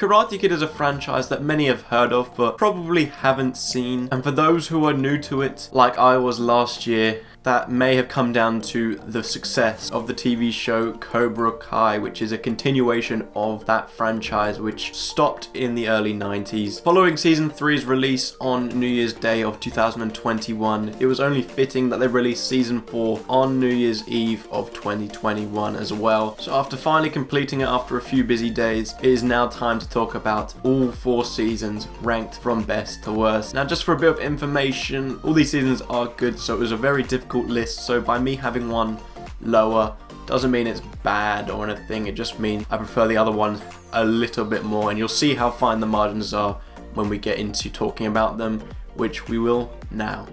Karate Kid is a franchise that many have heard of but probably haven't seen, and for those who are new to it, like I was last year, that may have come down to the success of the TV show Cobra Kai, which is a continuation of that franchise which stopped in the early 90s. Following season 3's release on New Year's Day of 2021, it was only fitting that they released season 4 on New Year's Eve of 2021 as well. So after finally completing it after a few busy days, it is now time to talk about all 4 seasons ranked from best to worst. Now just for a bit of information, all these seasons are good, so it was a very difficult list, so by me having one lower doesn't mean it's bad or anything, it just means I prefer the other ones a little bit more, and you'll see how fine the margins are when we get into talking about them, which we will now.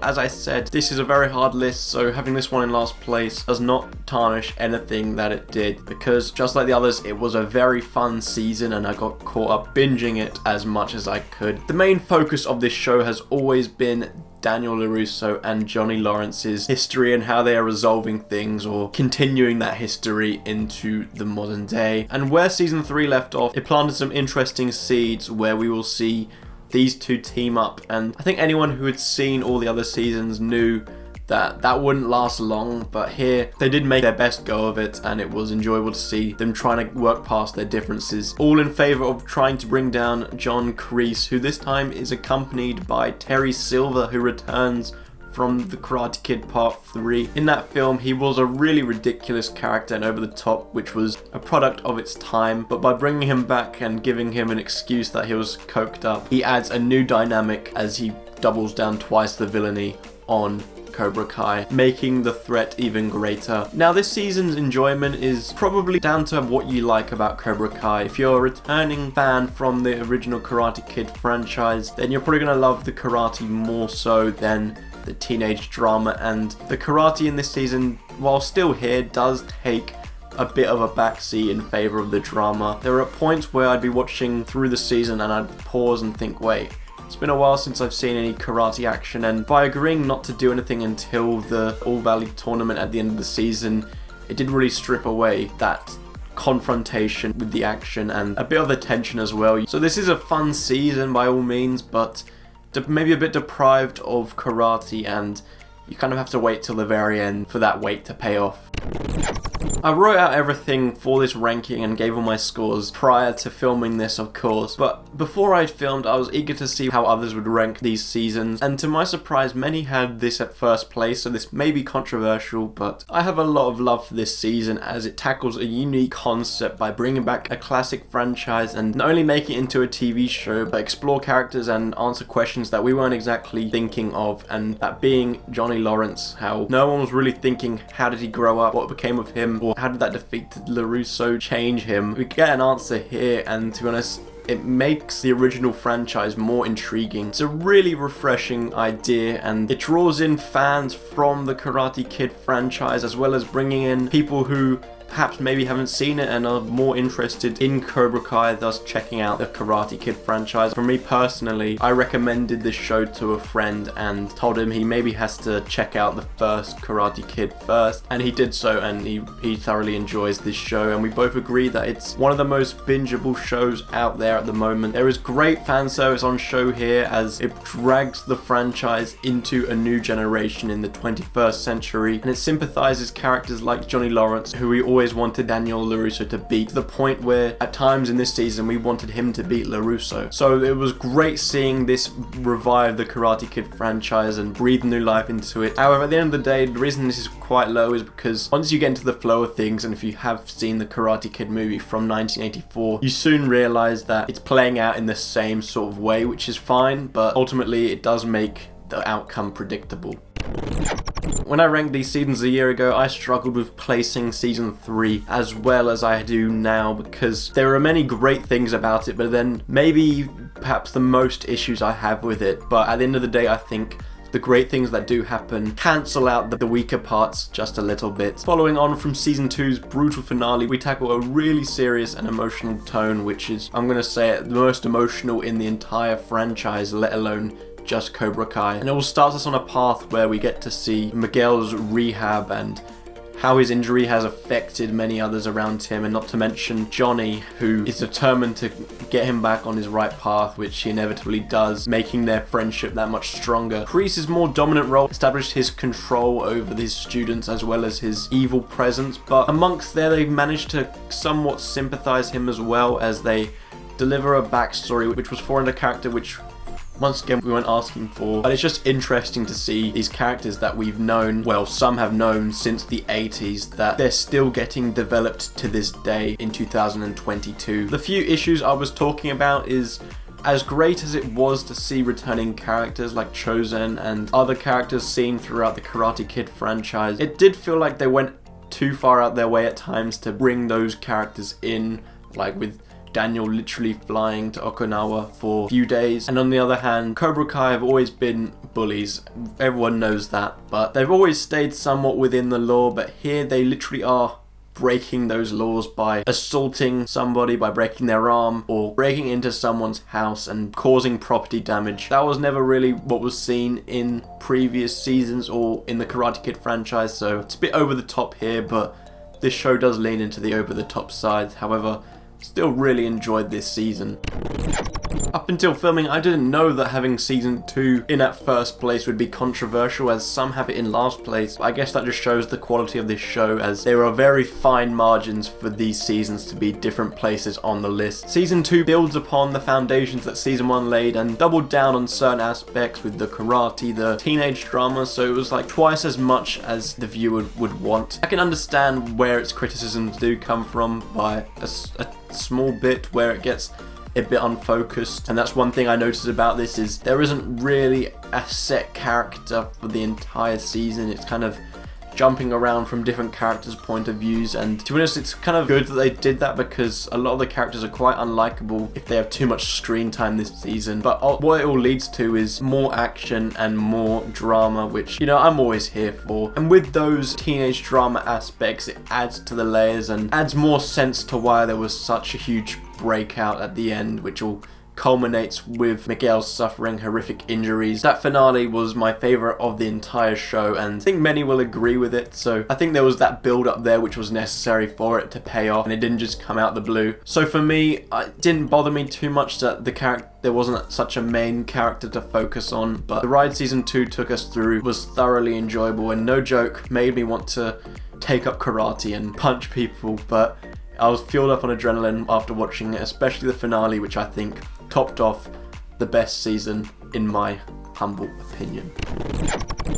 As I said, this is a very hard list, so having this one in last place does not tarnish anything that it did, because just like the others, it was a very fun season and I got caught up binging it as much as I could. The main focus of this show has always been Daniel LaRusso and Johnny Lawrence's history and how they are resolving things or continuing that history into the modern day. And where season 3 left off, it planted some interesting seeds where we will see these two team up, and I think anyone who had seen all the other seasons knew that that wouldn't last long, but here they did make their best go of it, and it was enjoyable to see them trying to work past their differences, all in favor of trying to bring down John Kreese, who this time is accompanied by Terry Silver, who returns from The Karate Kid Part 3. In that film, he was a really ridiculous character and over the top, which was a product of its time, but by bringing him back and giving him an excuse that he was coked up, he adds a new dynamic as he doubles down twice the villainy on Cobra Kai, making the threat even greater. Now this season's enjoyment is probably down to what you like about Cobra Kai. If you're a returning fan from the original Karate Kid franchise, then you're probably going to love the karate more so than the teenage drama, and the karate in this season, while still here, does take a bit of a backseat in favour of the drama. There are points where I'd be watching through the season and I'd pause and think, wait, it's been a while since I've seen any karate action, and by agreeing not to do anything until the All Valley tournament at the end of the season, it did really strip away that confrontation with the action and a bit of the tension as well. So this is a fun season by all means, but maybe a bit deprived of karate, and you kind of have to wait till the very end for that wait to pay off. I wrote out everything for this ranking and gave all my scores prior to filming this, of course, but before I filmed I was eager to see how others would rank these seasons, and to my surprise many had this at first place, so this may be controversial, but I have a lot of love for this season as it tackles a unique concept by bringing back a classic franchise and not only make it into a TV show, but explore characters and answer questions that we weren't exactly thinking of, and that being Johnny Lawrence, how no one was really thinking how did he grow up, what became of him, or how did that defeated LaRusso change him. We get an answer here, and to be honest, it makes the original franchise more intriguing. It's a really refreshing idea, and it draws in fans from the Karate Kid franchise, as well as bringing in people who perhaps maybe haven't seen it and are more interested in Cobra Kai, thus checking out the Karate Kid franchise. For me personally, I recommended this show to a friend and told him he maybe has to check out the first Karate Kid first, and he did so, and he thoroughly enjoys this show, and we both agree that it's one of the most bingeable shows out there at the moment. There is great fan service on show here as it drags the franchise into a new generation in the 21st century, and it sympathizes characters like Johnny Lawrence, who we always wanted Daniel LaRusso to beat, to the point where at times in this season we wanted him to beat LaRusso. So it was great seeing this revive the Karate Kid franchise and breathe new life into it. However, at the end of the day, the reason this is quite low is because once you get into the flow of things, and if you have seen the Karate Kid movie from 1984, you soon realize that it's playing out in the same sort of way, which is fine, but ultimately it does make the outcome predictable. When I ranked these seasons a year ago, I struggled with placing season 3 as well as I do now, because there are many great things about it, but then maybe perhaps the most issues I have with it. But at the end of the day, I think the great things that do happen cancel out the weaker parts just a little bit. Following on from season 2's brutal finale, we tackle a really serious and emotional tone, which is, I'm going to say it, the most emotional in the entire franchise, let alone just Cobra Kai. And it will start us on a path where we get to see Miguel's rehab and how his injury has affected many others around him, and not to mention Johnny, who is determined to get him back on his right path, which he inevitably does, making their friendship that much stronger. Kreese's more dominant role established his control over his students as well as his evil presence, but amongst there they managed to somewhat sympathize him as well, as they deliver a backstory which was for a character which once again we weren't asking for. But it's just interesting to see these characters that we've known, well, some have known since the 80s, that they're still getting developed to this day in 2022. The few issues I was talking about is, as great as it was to see returning characters like Chosen and other characters seen throughout the Karate Kid franchise, it did feel like they went too far out their way at times to bring those characters in, like with Daniel literally flying to Okinawa for a few days. And on the other hand, Cobra Kai have always been bullies, everyone knows that, but they've always stayed somewhat within the law. But here they literally are breaking those laws by assaulting somebody, by breaking their arm, or breaking into someone's house and causing property damage. That was never really what was seen in previous seasons or in the Karate Kid franchise, so it's a bit over the top here, but this show does lean into the over the top side. However, still really enjoyed this season. Up until filming, I didn't know that having season 2 in at first place would be controversial, as some have it in last place. I guess that just shows the quality of this show, as there are very fine margins for these seasons to be different places on the list. Season 2 builds upon the foundations that season 1 laid and doubled down on certain aspects with the karate, the teenage drama, so it was like twice as much as the viewer would want. I can understand where its criticisms do come from by a small bit where it gets a bit unfocused, and that's one thing I noticed about this, is there isn't really a set character for the entire season. It's kind of jumping around from different characters' point of views, and to be honest, it's kind of good that they did that, because a lot of the characters are quite unlikable if they have too much screen time this season. But what it all leads to is more action and more drama, which, you know, I'm always here for. And with those teenage drama aspects, it adds to the layers and adds more sense to why there was such a huge breakout at the end, which all culminates with Miguel suffering horrific injuries. That finale was my favourite of the entire show, and I think many will agree with it, so I think there was that build up there which was necessary for it to pay off, and it didn't just come out the blue. So for me, it didn't bother me too much that there wasn't such a main character to focus on, but the ride season 2 took us through was thoroughly enjoyable, and no joke, made me want to take up karate and punch people. But I was fueled up on adrenaline after watching it, especially the finale, which I think topped off the best season in my humble opinion.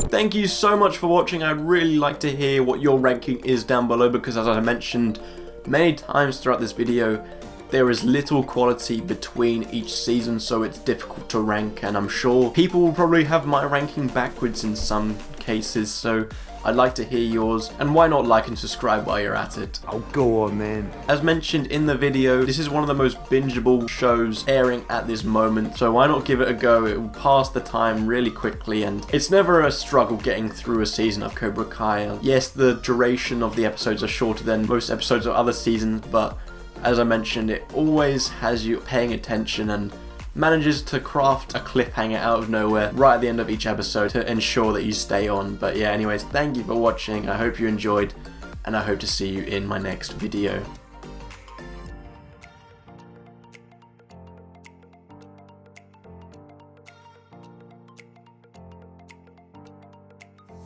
Thank you so much for watching. I'd really like to hear what your ranking is down below, because as I mentioned many times throughout this video, there is little quality between each season, so it's difficult to rank, and I'm sure people will probably have my ranking backwards in some cases, so I'd like to hear yours, and why not like and subscribe while you're at it. Oh, go on, man. As mentioned in the video, this is one of the most bingeable shows airing at this moment, so why not give it a go? It will pass the time really quickly, and it's never a struggle getting through a season of Cobra Kai. Yes, the duration of the episodes are shorter than most episodes of other seasons, but as I mentioned, it always has you paying attention and manages to craft a cliffhanger out of nowhere right at the end of each episode to ensure that you stay on. But yeah, anyways, thank you for watching. I hope you enjoyed, and I hope to see you in my next video.